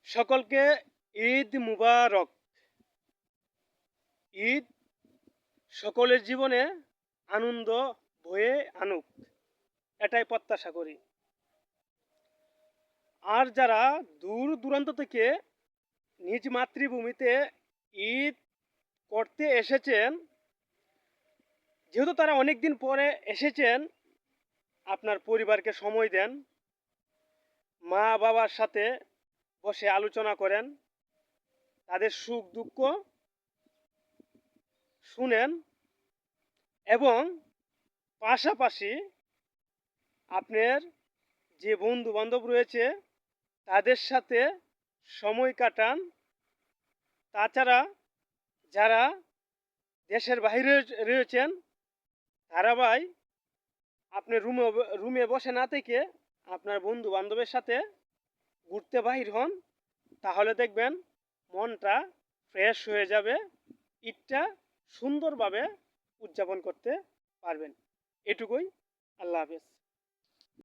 সকলকে ঈদ মুবারক। ঈদ সকলের জীবনে আনন্দ বয়ে আনুক, এটাই প্রত্যাশা করি। আর যারা দূর দূরান্ত থেকে নিজ মাতৃভূমিতে ঈদ করতে এসেছেন, যেহেতু তারা অনেক দিন পরে এসেছেন, আপনার পরিবারকে সময় দেন, মা বাবার সাথে বসে আলোচনা করেন, তাদের সুখ দুঃখ শুনেন এবং পাশাপাশি আপনার যে বন্ধু বান্ধব রয়েছে তাদের সাথে সময় কাটান। তাছাড়া যারা দেশের বাইরে রয়েছেন তারা ভাই আপনি রুমে বসে না থেকে আপনার বন্ধু বান্ধবের সাথে ঘুরতে বাহির হন, তাহলে দেখবেন মনটা ফ্রেশ হয়ে যাবে, ঈদটা সুন্দরভাবে উদযাপন করতে পারবেন। এটুকুই। আল্লাহ হাফেজ।